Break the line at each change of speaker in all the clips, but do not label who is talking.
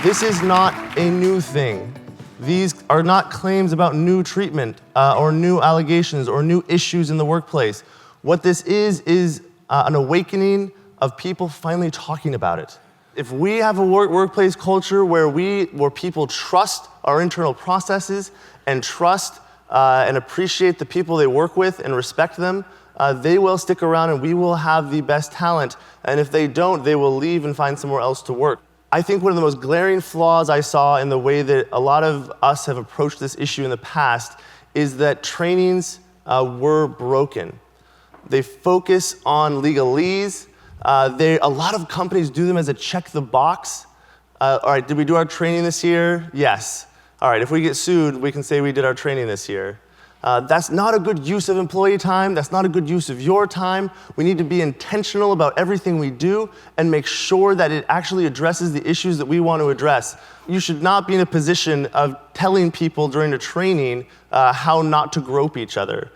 This is not a new thing. These are not claims about new treatment or new allegations or new issues in the workplace. What this is an awakening of people finally talking about it. If we have a workplace culture where people trust our internal processes and trust and appreciate the people they work with and respect them, they will stick around and we will have the best talent. And if they don't, they will leave and find somewhere else to work. I think one of the most glaring flaws I saw in the way that a lot of us have approached this issue in the past is that trainings were broken. They focus on legalese. A lot of companies do them as a check the box. All right, did we do our training this year? Yes. All right, if we get sued, we can say we did our training this year. That's not a good use of employee time. That's not a good use of your time. We need to be intentional about everything we do and make sure that it actually addresses the issues that we want to address. You should not be in a position of telling people during a training how not to grope each other.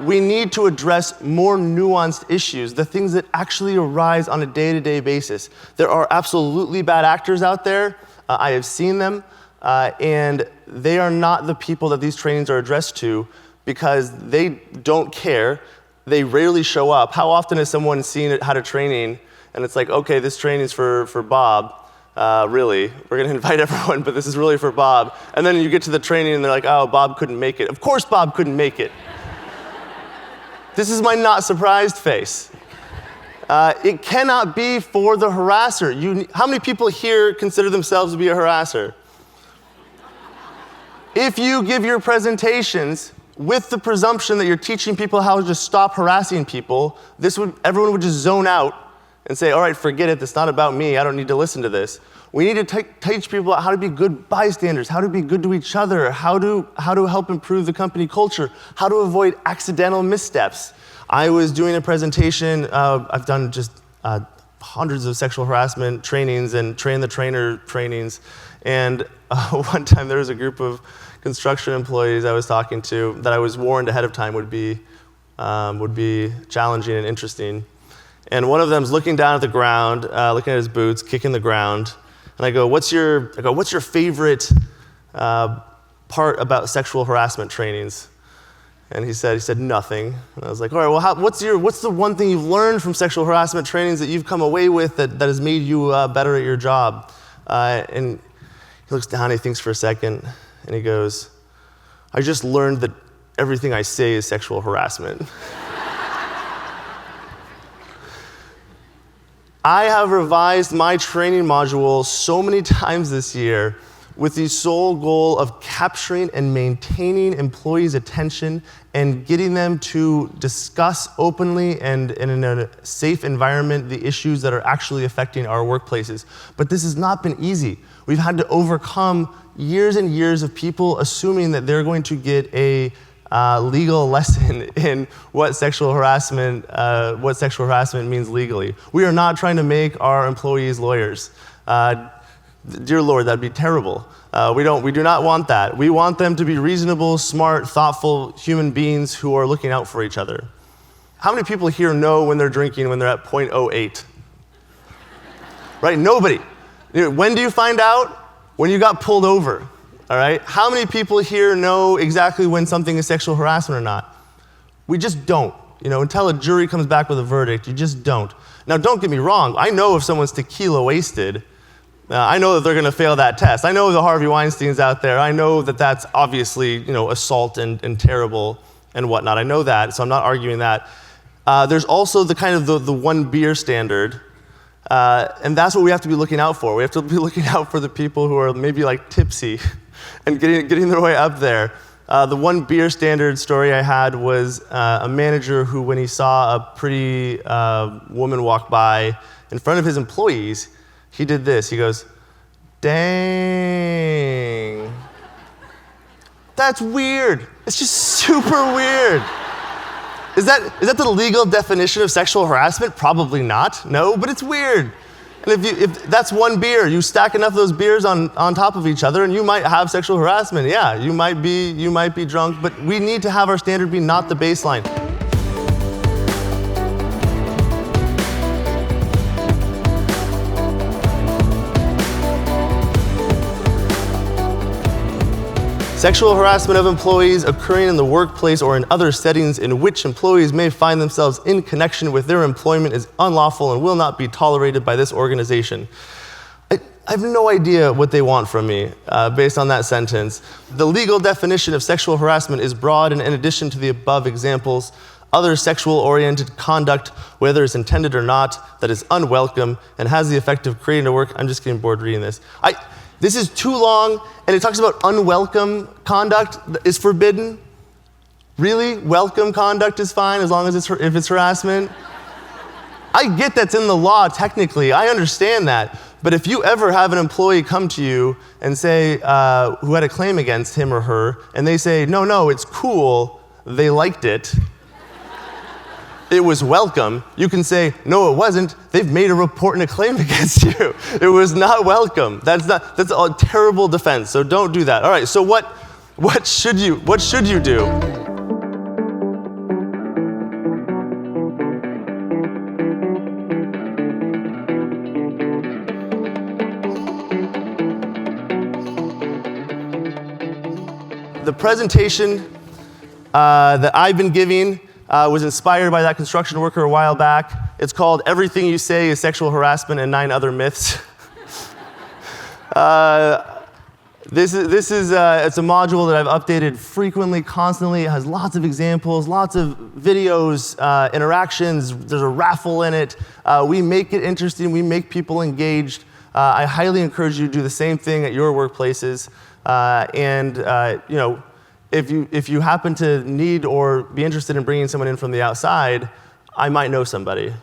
We need to address more nuanced issues, the things that actually arise on a day-to-day basis. There are absolutely bad actors out there. I have seen them. And they are not the people that these trainings are addressed to because they don't care. They rarely show up. How often has someone had a training and it's like, okay, this training is for Bob. Really, we're gonna invite everyone, but this is really for Bob. And then you get to the training and they're like, oh, Bob couldn't make it. Of course Bob couldn't make it. This is my not surprised face. It cannot be for the harasser. How many people here consider themselves to be a harasser? If you give your presentations with the presumption that you're teaching people how to just stop harassing people, everyone would just zone out and say, all right, forget it, it's not about me, I don't need to listen to this. We need to teach people how to be good bystanders, how to be good to each other, how to help improve the company culture, how to avoid accidental missteps. I was doing a presentation, I've done just hundreds of sexual harassment trainings and train the trainer trainings, and one time there was a group of construction employees I was talking to that I was warned ahead of time would be challenging and interesting. And one of them's looking down at the ground, looking at his boots, kicking the ground. And I go, what's your favorite part about sexual harassment trainings? And he said nothing. And I was like, all right, well, what's the one thing you've learned from sexual harassment trainings that you've come away with that has made you better at your job? And he looks down, he thinks for a second, and he goes, I just learned that everything I say is sexual harassment. I have revised my training module so many times this year with the sole goal of capturing and maintaining employees' attention and getting them to discuss openly and in a safe environment the issues that are actually affecting our workplaces. But this has not been easy. We've had to overcome years and years of people assuming that they're going to get a legal lesson in what sexual harassment means legally. We are not trying to make our employees lawyers. Dear Lord, that'd be terrible. We do not want that. We want them to be reasonable, smart, thoughtful human beings who are looking out for each other. How many people here know when they're drinking when they're at 0.08? Right? Nobody. When do you find out? When you got pulled over. All right? How many people here know exactly when something is sexual harassment or not? We just don't. Until a jury comes back with a verdict, you just don't. Now, don't get me wrong. I know if someone's tequila wasted, I know that they're going to fail that test. I know the Harvey Weinstein's out there. I know that that's obviously, assault and terrible and whatnot. I know that, so I'm not arguing that. There's also the kind of the one beer standard, and that's what we have to be looking out for. We have to be looking out for the people who are maybe like tipsy and getting their way up there. The one beer standard story I had was a manager who, when he saw a pretty woman walk by in front of his employees, he did this. He goes, dang. That's weird. It's just super weird. Is that the legal definition of sexual harassment? Probably not. No, but it's weird. And if that's one beer, you stack enough of those beers on top of each other, and you might have sexual harassment. Yeah, you might be drunk, but we need to have our standard be not the baseline. Sexual harassment of employees occurring in the workplace or in other settings in which employees may find themselves in connection with their employment is unlawful and will not be tolerated by this organization. I have no idea what they want from me based on that sentence. The legal definition of sexual harassment is broad, and in addition to the above examples, other sexual-oriented conduct, whether it's intended or not, that is unwelcome and has the effect of creating a work. I'm just getting bored reading this. This is too long, and it talks about unwelcome conduct is forbidden. Really? Welcome conduct is fine as long as if it's harassment? I get that's in the law technically, I understand that. But if you ever have an employee come to you and say, who had a claim against him or her, and they say, no, it's cool, they liked it, it was welcome, you can say, no, it wasn't, they've made a report and a claim against you. It was not welcome. That's a terrible defense, so don't do that. All right, so what should you do? The presentation that I've been giving was inspired by that construction worker a while back. It's called Everything You Say is Sexual Harassment and 9 Other Myths. It's a module that I've updated frequently, constantly. It has lots of examples, lots of videos, interactions. There's a raffle in it. We make it interesting. We make people engaged. I highly encourage you to do the same thing at your workplaces. If you happen to need or be interested in bringing someone in from the outside, I might know somebody.